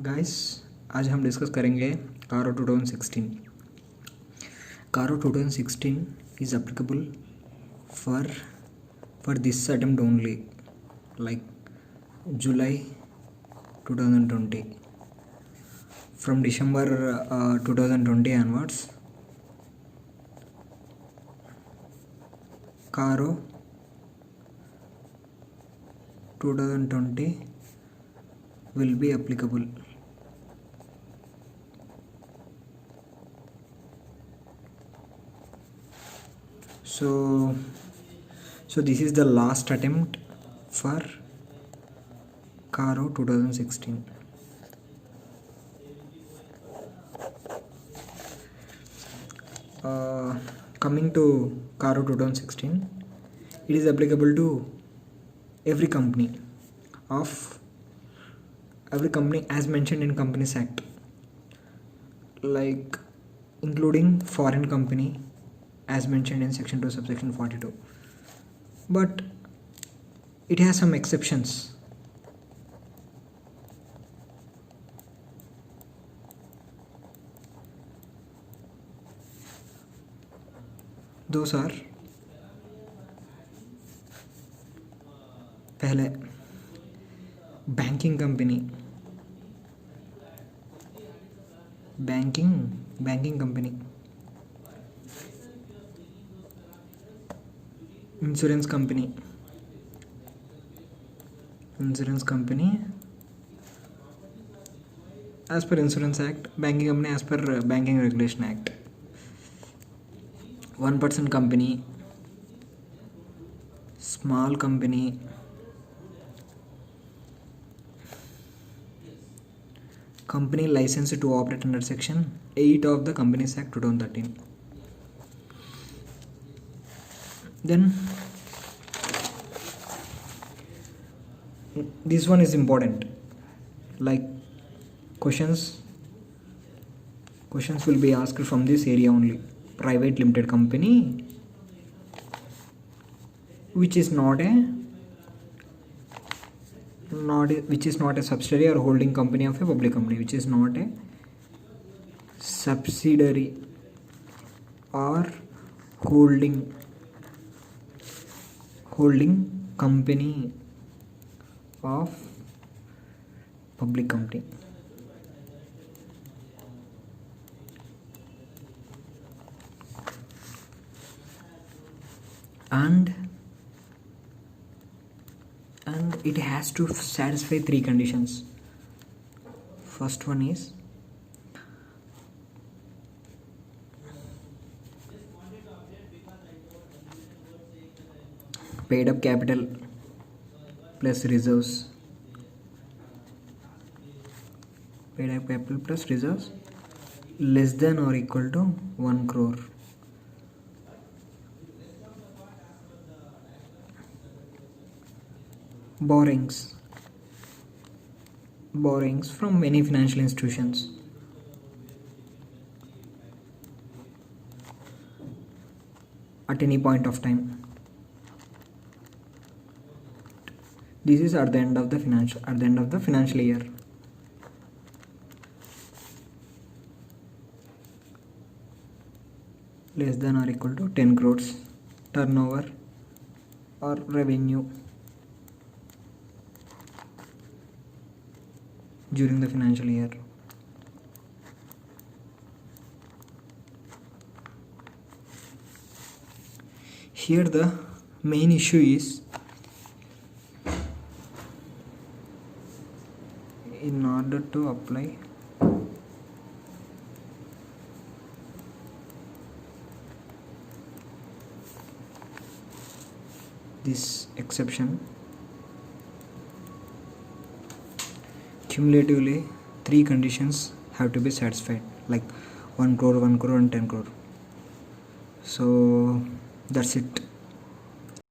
Guys, आज हम discuss करेंगे कारो 2016। कारो 2016 is applicable for this attempt only, like July 2020. From December 2020 onwards, Caro 2020 will be applicable. So this is the last attempt for Caro 2016. Coming to Caro 2016, it is applicable to every company as mentioned in Companies Act, like including foreign company as mentioned in section 2 subsection 42, but it has some exceptions. Those are, पहले banking company, banking company, insurance company as per Insurance Act, banking company as per Banking Regulation Act, one person company, small company, company licensed to operate under section 8 of the Companies Act 2013. Then this one is important, like questions will be asked from this area only. Private limited company which is not a subsidiary or holding company of a public company, which is not a subsidiary or holding company of public company. And it has to satisfy 3 conditions. First one is paid up capital plus reserves, less than or equal to 1 crore. Borrowings from many financial institutions. At any point of time. This is at the end of the financial year. Less than or equal to 10 crores turnover or revenue during the financial year. Here the main issue is, in order to apply this exception, cumulatively 3 conditions have to be satisfied, like 1 crore, 1 crore and 10 crore. So that's it.